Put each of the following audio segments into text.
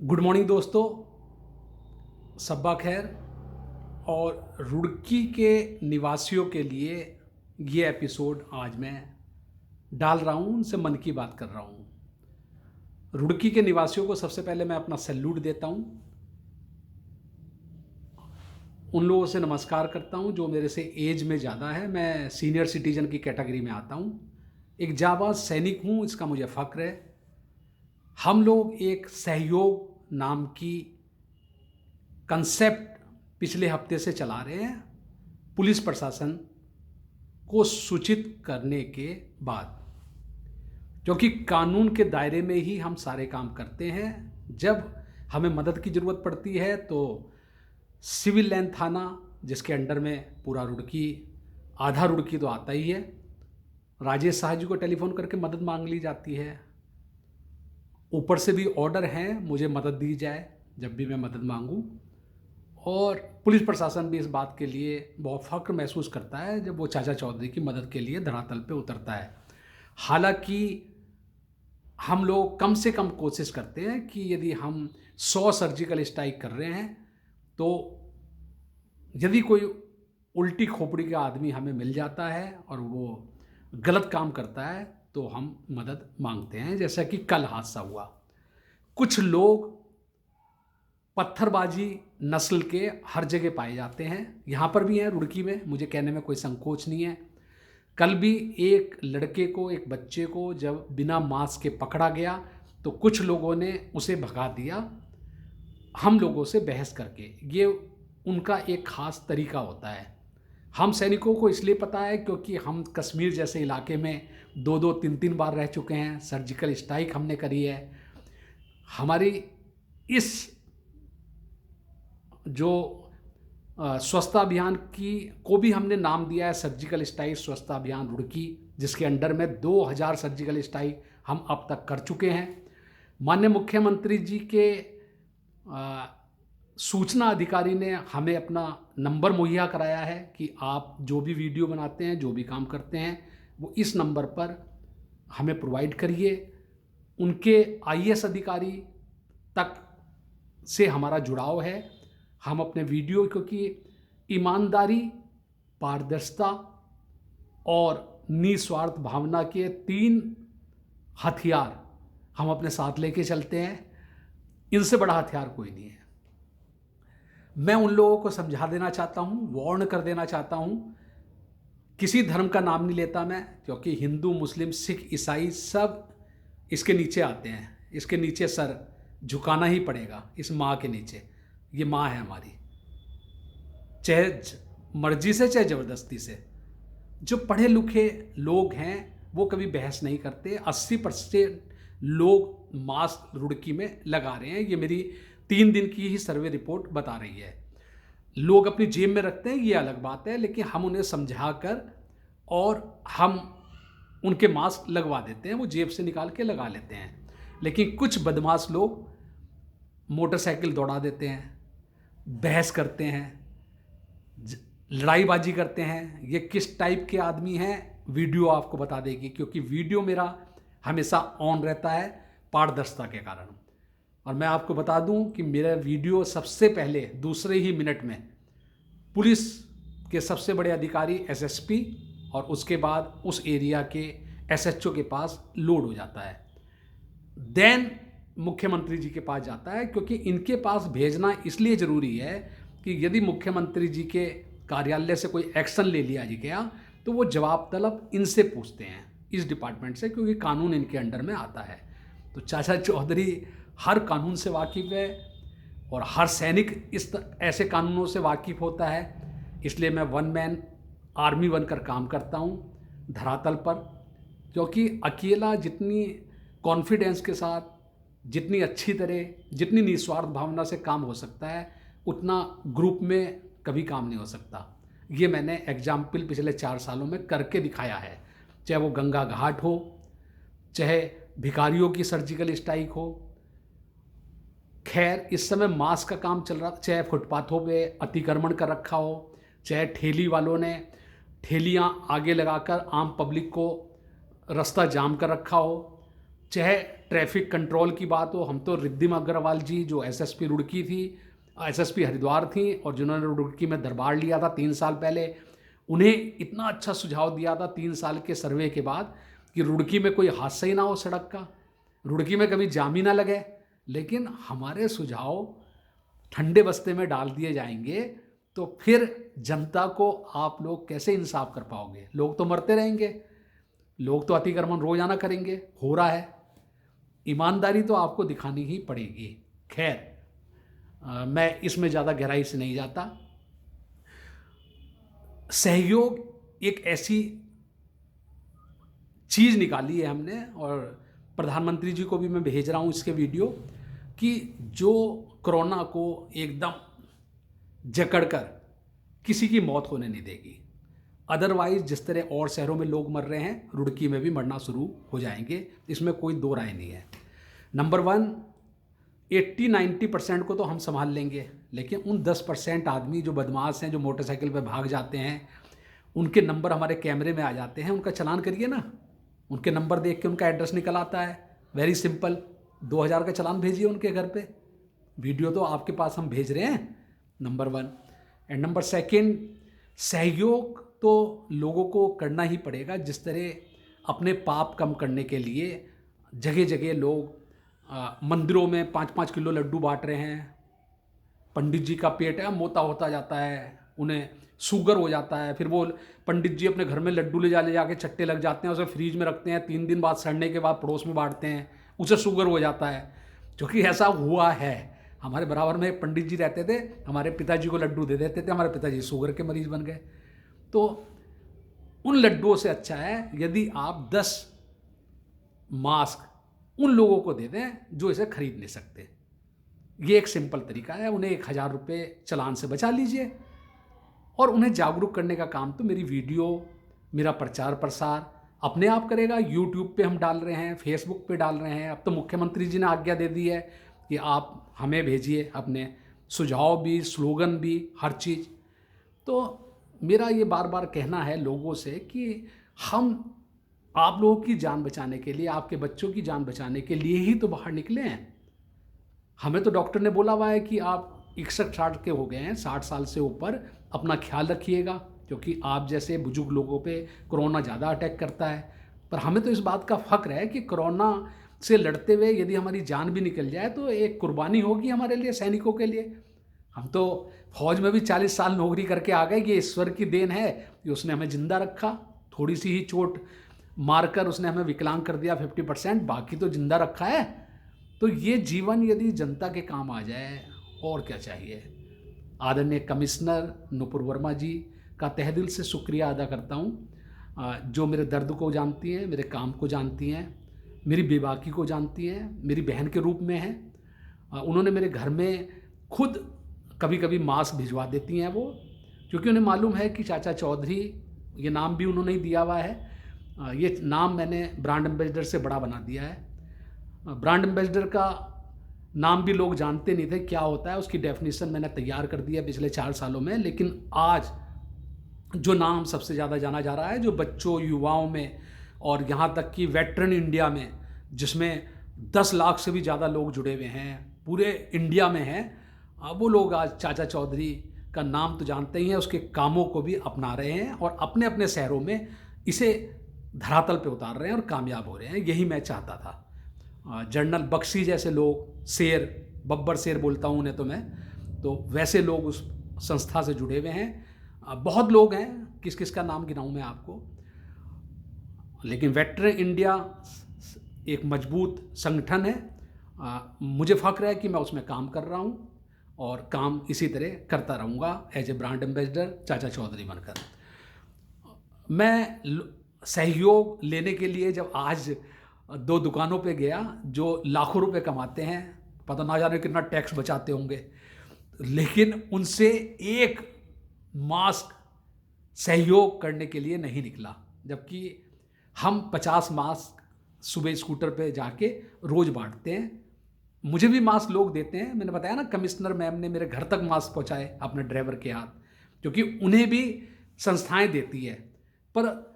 Good morning दोस्तों, सब्बा खैर। और रुड़की के निवासियों के लिए ये एपिसोड आज मैं डाल रहा हूँ, उनसे मन की बात कर रहा हूँ। रुड़की के निवासियों को सबसे पहले मैं अपना सैल्यूट देता हूँ, उन लोगों से नमस्कार करता हूँ जो मेरे से एज में ज़्यादा है। मैं सीनियर सिटीजन की कैटेगरी में आता हूँ, एक जाबाज सैनिक हूँ, इसका मुझे फ़ख्र है। हम लोग एक सहयोग नाम की कंसेप्ट पिछले हफ्ते से चला रहे हैं, पुलिस प्रशासन को सूचित करने के बाद, क्योंकि कानून के दायरे में ही हम सारे काम करते हैं। जब हमें मदद की ज़रूरत पड़ती है तो सिविल लाइन थाना, जिसके अंडर में पूरा रुड़की, आधा रुड़की तो आता ही है, राजेश शाह जी को टेलीफोन करके मदद मांग ली जाती है। ऊपर से भी ऑर्डर हैं मुझे मदद दी जाए जब भी मैं मदद मांगूं। और पुलिस प्रशासन भी इस बात के लिए बहुत फ़ख्र महसूस करता है जब वो चाचा चौधरी की मदद के लिए धरातल पे उतरता है। हालांकि हम लोग कम से कम कोशिश करते हैं कि यदि हम 100 सर्जिकल स्ट्राइक कर रहे हैं तो यदि कोई उल्टी खोपड़ी का आदमी हमें मिल जाता है और वो गलत काम करता है तो हम मदद मांगते हैं। जैसा कि कल हादसा हुआ, कुछ लोग पत्थरबाजी नस्ल के हर जगह पाए जाते हैं, यहाँ पर भी हैं रुड़की में, मुझे कहने में कोई संकोच नहीं है। कल भी एक लड़के को, एक बच्चे को जब बिना मास्क के पकड़ा गया तो कुछ लोगों ने उसे भगा दिया हम लोगों से बहस करके। ये उनका एक ख़ास तरीका होता है। हम सैनिकों को इसलिए पता है क्योंकि हम कश्मीर जैसे इलाके में 2-2, 3-3 बार रह चुके हैं, सर्जिकल स्ट्राइक हमने करी है। हमारी इस जो स्वच्छता अभियान की को भी हमने नाम दिया है सर्जिकल स्ट्राइक स्वच्छता अभियान रुड़की, जिसके अंडर में 2000 सर्जिकल स्ट्राइक हम अब तक कर चुके हैं। माननीय मुख्यमंत्री जी के सूचना अधिकारी ने हमें अपना नंबर मुहैया कराया है कि आप जो भी वीडियो बनाते हैं, जो भी काम करते हैं, वो इस नंबर पर हमें प्रोवाइड करिए। उनके आईएएस अधिकारी तक से हमारा जुड़ाव है। हम अपने वीडियो, क्योंकि ईमानदारी, पारदर्शिता और निस्वार्थ भावना के 3 हथियार हम अपने साथ लेके चलते हैं। इनसे बड़ा हथियार कोई नहीं है। मैं उन लोगों को समझा देना चाहता हूँ, वार्न कर देना चाहता हूँ, किसी धर्म का नाम नहीं लेता मैं, क्योंकि हिंदू, मुस्लिम, सिख, ईसाई सब इसके नीचे आते हैं। इसके नीचे सर झुकाना ही पड़ेगा, इस माँ के नीचे। ये माँ है हमारी, चाहे मर्जी से चाहे ज़बरदस्ती से। जो पढ़े लिखे लोग हैं वो कभी बहस नहीं करते। 80% लोग मास्क रुड़की में लगा रहे हैं, ये मेरी 3 दिन की ही सर्वे रिपोर्ट बता रही है। लोग अपनी जेब में रखते हैं, ये अलग बात है, लेकिन हम उन्हें समझा कर और हम उनके मास्क लगवा देते हैं, वो जेब से निकाल के लगा लेते हैं। लेकिन कुछ बदमाश लोग मोटरसाइकिल दौड़ा देते हैं, बहस करते हैं, लड़ाईबाजी करते हैं। ये किस टाइप के आदमी हैं वीडियो आपको बता देगी, क्योंकि वीडियो मेरा हमेशा ऑन रहता है पारदर्शिता के कारण। और मैं आपको बता दूं कि मेरा वीडियो सबसे पहले दूसरे ही मिनट में पुलिस के सबसे बड़े अधिकारी एसएसपी और उसके बाद उस एरिया के एसएचओ के पास लोड हो जाता है, देन मुख्यमंत्री जी के पास जाता है। क्योंकि इनके पास भेजना इसलिए ज़रूरी है कि यदि मुख्यमंत्री जी के कार्यालय से कोई एक्शन ले लिया गया तो वो जवाब तलब इनसे पूछते हैं, इस डिपार्टमेंट से, क्योंकि कानून इनके अंडर में आता है। तो चाचा चौधरी हर कानून से वाकिफ़ है और हर सैनिक ऐसे कानूनों से वाकिफ़ होता है। इसलिए मैं वन मैन आर्मी बनकर काम करता हूँ धरातल पर, क्योंकि अकेला जितनी कॉन्फिडेंस के साथ, जितनी अच्छी तरह, जितनी निस्वार्थ भावना से काम हो सकता है, उतना ग्रुप में कभी काम नहीं हो सकता। ये मैंने एग्जाम्पल पिछले 4 सालों में करके दिखाया है, चाहे वो गंगा घाट हो, चाहे भिखारियों की सर्जिकल स्ट्राइक हो। खैर इस समय मास्क का काम चल रहा, चाहे फुटपाथों पे अतिक्रमण कर रखा हो, चाहे ठेली वालों ने ठेलियाँ आगे लगाकर आम पब्लिक को रास्ता जाम कर रखा हो, चाहे ट्रैफिक कंट्रोल की बात हो, हम तो रिद्धिमा अग्रवाल जी जो एसएसपी रुड़की थी, एसएसपी हरिद्वार थी और जिन्होंने रुड़की में दरबार लिया था 3 साल पहले, उन्हें इतना अच्छा सुझाव दिया था 3 साल के सर्वे के बाद कि रुड़की में कोई हादसा ही ना हो सड़क का, रुड़की में कभी जाम ही ना लगे। लेकिन हमारे सुझाव ठंडे बस्ते में डाल दिए जाएंगे तो फिर जनता को आप लोग कैसे इंसाफ कर पाओगे? लोग तो मरते रहेंगे, लोग तो अतिक्रमण रोजाना करेंगे, हो रहा है। ईमानदारी तो आपको दिखानी ही पड़ेगी। खैर, मैं इसमें ज़्यादा गहराई से नहीं जाता। सहयोग एक ऐसी चीज़ निकाली है हमने, और प्रधानमंत्री जी को भी मैं भेज रहा हूँ इसके वीडियो, कि जो कोरोना को एकदम जकड़कर किसी की मौत होने नहीं देगी। अदरवाइज जिस तरह और शहरों में लोग मर रहे हैं, रुड़की में भी मरना शुरू हो जाएंगे, इसमें कोई दो राय नहीं है। नंबर 1, 80-90% को तो हम संभाल लेंगे, लेकिन उन 10% आदमी जो बदमाश हैं, जो मोटरसाइकिल पर भाग जाते हैं, उनके नंबर हमारे कैमरे में आ जाते हैं, उनका चालान करिए ना। उनके नंबर देख के उनका एड्रेस निकल आता है, वेरी सिंपल, 2000 का चालान भेजिए उनके घर पे। वीडियो तो आपके पास हम भेज रहे हैं, नंबर 1। एंड नंबर 2, सहयोग तो लोगों को करना ही पड़ेगा। जिस तरह अपने पाप कम करने के लिए जगह जगह लोग मंदिरों में 5-5 किलो लड्डू बांट रहे हैं, पंडित जी का पेट है मोटा होता जाता है, उन्हें शुगर हो जाता है, फिर वो पंडित जी अपने घर में लड्डू ले जाके चट्टे लग जाते हैं, उसे फ्रीज में रखते हैं, 3 दिन बाद सड़ने के बाद पड़ोस में बांटते हैं, उसे शुगर हो जाता है। क्योंकि ऐसा हुआ है, हमारे बराबर में एक पंडित जी रहते थे, हमारे पिताजी को लड्डू दे देते थे, हमारे पिताजी शुगर के मरीज बन गए। तो उन लड्डुओं से अच्छा है यदि आप 10 मास्क उन लोगों को दे दें जो इसे खरीद नहीं सकते। ये एक सिंपल तरीका है, उन्हें 1000 रुपये चालान से बचा लीजिए। और उन्हें जागरूक करने का काम तो मेरी वीडियो, मेरा प्रचार प्रसार अपने आप करेगा। यूट्यूब पे हम डाल रहे हैं, फेसबुक पे डाल रहे हैं, अब तो मुख्यमंत्री जी ने आज्ञा दे दी है कि आप हमें भेजिए अपने सुझाव भी, स्लोगन भी, हर चीज़। तो मेरा ये बार बार कहना है लोगों से कि हम आप लोगों की जान बचाने के लिए, आपके बच्चों की जान बचाने के लिए ही तो बाहर निकले हैं। हमें तो डॉक्टर ने बोला हुआ है कि आप 61-60 के हो गए हैं, 60 साल से ऊपर, अपना ख्याल रखिएगा, क्योंकि आप जैसे बुजुर्ग लोगों पे कोरोना ज़्यादा अटैक करता है। पर हमें तो इस बात का फ़ख्र है कि कोरोना से लड़ते हुए यदि हमारी जान भी निकल जाए तो एक कुर्बानी होगी हमारे लिए, सैनिकों के लिए। हम तो फौज में भी 40 साल नौकरी करके आ गए, ये ईश्वर की देन है कि उसने हमें ज़िंदा रखा। थोड़ी सी ही चोट मारकर उसने हमें विकलांग कर दिया 50%, बाकी तो ज़िंदा रखा है। तो ये जीवन यदि जनता के काम आ जाए और क्या चाहिए। आदरणीय कमिश्नर नुपुर वर्मा जी का तहे दिल से शुक्रिया अदा करता हूँ, जो मेरे दर्द को जानती हैं, मेरे काम को जानती हैं, मेरी बेबाकी को जानती हैं, मेरी बहन के रूप में हैं। उन्होंने मेरे घर में खुद कभी कभी मास्क भिजवा देती हैं वो, क्योंकि उन्हें मालूम है कि चाचा चौधरी, ये नाम भी उन्होंने ही दिया हुआ है, ये नाम मैंने ब्रांड एम्बेसडर से बड़ा बना दिया है। ब्रांड एम्बेसडर का नाम भी लोग जानते नहीं थे क्या होता है, उसकी डेफिनेशन मैंने तैयार कर दिया पिछले 4 सालों में। लेकिन आज जो नाम सबसे ज़्यादा जाना जा रहा है, जो बच्चों, युवाओं में और यहाँ तक कि वेटरन इंडिया में, जिसमें 10 लाख से भी ज़्यादा लोग जुड़े हुए हैं, पूरे इंडिया में हैं, वो लोग आज चाचा चौधरी का नाम तो जानते ही हैं, उसके कामों को भी अपना रहे हैं और अपने अपने शहरों में इसे धरातल पे उतार रहे हैं और कामयाब हो रहे हैं। यही मैं चाहता था। जनरल बख्शी जैसे लोग, शेर, बब्बर शेर बोलता हूँ उन्हें तो मैं, तो वैसे लोग उस संस्था से जुड़े हुए हैं। बहुत लोग हैं, किस किस का नाम गिनाऊँ मैं आपको, लेकिन वेटरन इंडिया एक मजबूत संगठन है। मुझे फ़ख्र है कि मैं उसमें काम कर रहा हूँ और काम इसी तरह करता रहूँगा एज ए ब्रांड एम्बेसडर चाचा चौधरी बनकर। मैं सहयोग लेने के लिए जब आज 2 दुकानों पे गया जो लाखों रुपए कमाते हैं, पता ना जाने कितना टैक्स बचाते होंगे, लेकिन उनसे एक मास्क सहयोग करने के लिए नहीं निकला, जबकि हम 50 मास्क सुबह स्कूटर पे जाके रोज़ बांटते हैं। मुझे भी मास्क लोग देते हैं, मैंने बताया ना, कमिश्नर मैम ने मेरे घर तक मास्क पहुंचाए अपने ड्राइवर के हाथ, क्योंकि उन्हें भी संस्थाएं देती है। पर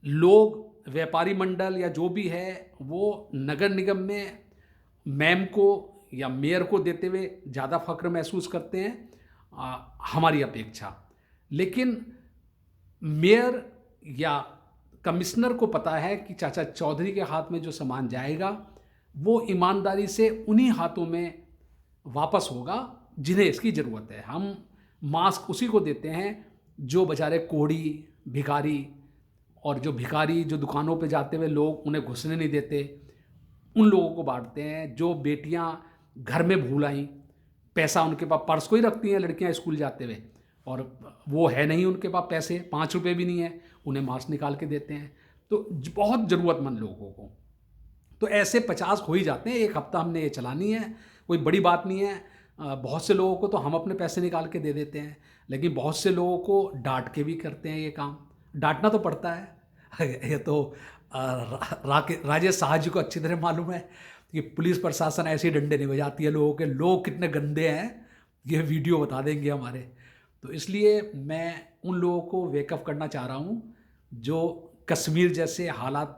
लोग व्यापारी मंडल या जो भी है वो नगर निगम में मैम को या मेयर को देते हुए ज़्यादा फ़ख्र महसूस करते हैं, हमारी अपेक्षा। लेकिन मेयर या कमिश्नर को पता है कि चाचा चौधरी के हाथ में जो सामान जाएगा वो ईमानदारी से उन्हीं हाथों में वापस होगा जिन्हें इसकी ज़रूरत है। हम मास्क उसी को देते हैं जो बेचारे कोढ़ी भिखारी, और जो भिखारी जो दुकानों पे जाते हुए लोग उन्हें घुसने नहीं देते, उन लोगों को बांटते हैं। जो बेटियां घर में भूल आई, पैसा उनके पास पर्स को ही रखती हैं लड़कियां स्कूल जाते हुए, और वो है नहीं उनके पास पैसे, 5 रुपये भी नहीं है, उन्हें मास्क निकाल के देते हैं। तो बहुत ज़रूरतमंद लोगों को, तो ऐसे 50 हो ही जाते हैं। एक हफ्ता हमने ये चलानी है, कोई बड़ी बात नहीं है। बहुत से लोगों को तो हम अपने पैसे निकाल के दे देते हैं, लेकिन बहुत से लोगों को डांट के भी करते हैं ये काम। डांटना तो पड़ता है ये तो राजेश शाह जी को अच्छी तरह मालूम है कि पुलिस प्रशासन ऐसे ही डंडे नहीं बजाती है लोगों के। लोग कितने गंदे हैं ये वीडियो बता देंगे हमारे। तो इसलिए मैं उन लोगों को वेकअप करना चाह रहा हूँ जो कश्मीर जैसे हालात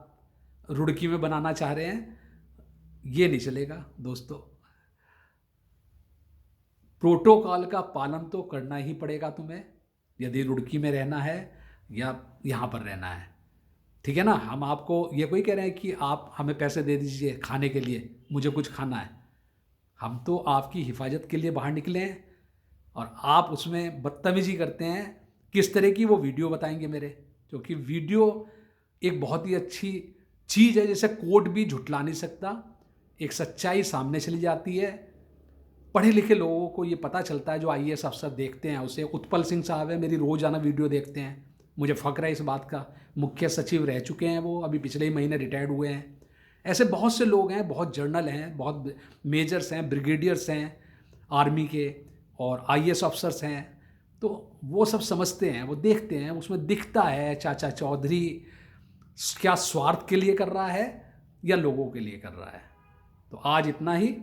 रुड़की में बनाना चाह रहे हैं। ये नहीं चलेगा दोस्तों, प्रोटोकॉल का पालन तो करना ही पड़ेगा तुम्हें, यदि रुड़की में रहना है या यहाँ पर रहना है, ठीक है ना। हम आपको ये कोई कह रहे हैं कि आप हमें पैसे दे दीजिए खाने के लिए, मुझे कुछ खाना है। हम तो आपकी हिफाजत के लिए बाहर निकले हैं और आप उसमें बदतमीजी करते हैं। किस तरह की वो वीडियो बताएंगे मेरे, क्योंकि वीडियो एक बहुत ही अच्छी चीज़ है जिसे कोर्ट भी झुठला नहीं सकता। एक सच्चाई सामने चली जाती है, पढ़े लिखे लोगों को ये पता चलता है, जो IAS अफसर देखते हैं उसे। उत्पल सिंह साहब है, मेरी रोज़ाना वीडियो देखते हैं, मुझे फ़ख्र है इस बात का। मुख्य सचिव रह चुके हैं वो, अभी पिछले ही महीने रिटायर्ड हुए हैं। ऐसे बहुत से लोग हैं, बहुत जर्नल हैं, बहुत मेजर्स हैं, ब्रिगेडियर्स हैं आर्मी के, और IAS अफसर्स हैं। तो वो सब समझते हैं, वो देखते हैं, उसमें दिखता है चाचा चौधरी क्या स्वार्थ के लिए कर रहा है या लोगों के लिए कर रहा है। तो आज इतना ही,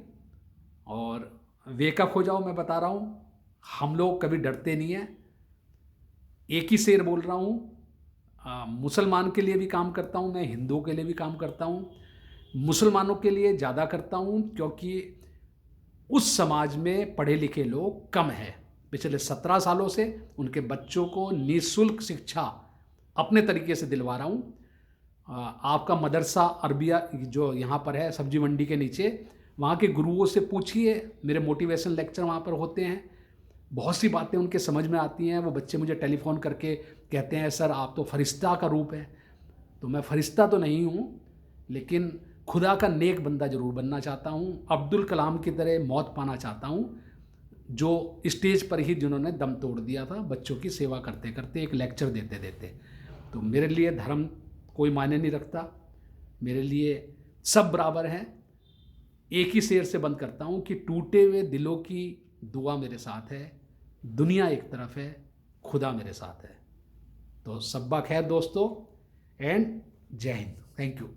और वेकअप हो जाओ। मैं बता रहा हूँ, हम लोग कभी डरते नहीं हैं। एक ही शेर बोल रहा हूँ, मुसलमान के लिए भी काम करता हूँ मैं, हिंदुओं के लिए भी काम करता हूँ। मुसलमानों के लिए ज़्यादा करता हूँ क्योंकि उस समाज में पढ़े लिखे लोग कम हैं। पिछले 17 सालों से उनके बच्चों को निःशुल्क शिक्षा अपने तरीके से दिलवा रहा हूँ। आपका मदरसा अरबिया जो यहाँ पर है सब्जी मंडी के नीचे, वहाँ के गुरुओं से पूछिए, मेरे मोटिवेशन लेक्चर वहाँ पर होते हैं। बहुत सी बातें उनके समझ में आती हैं। वो बच्चे मुझे टेलीफोन करके कहते हैं, सर आप तो फरिश्ता का रूप है। तो मैं फरिश्ता तो नहीं हूँ, लेकिन खुदा का नेक बंदा ज़रूर बनना चाहता हूँ। अब्दुल कलाम की तरह मौत पाना चाहता हूँ, जो स्टेज पर ही जिन्होंने दम तोड़ दिया था बच्चों की सेवा करते करते, एक लेक्चर देते देते। तो मेरे लिए धर्म कोई मायने नहीं रखता, मेरे लिए सब बराबर हैं। एक ही शेर से बंद करता हूँ कि टूटे हुए दिलों की दुआ मेरे साथ है, दुनिया एक तरफ है, खुदा मेरे साथ है। तो सब्बा खैर दोस्तों, एंड जय हिंद। Thank you.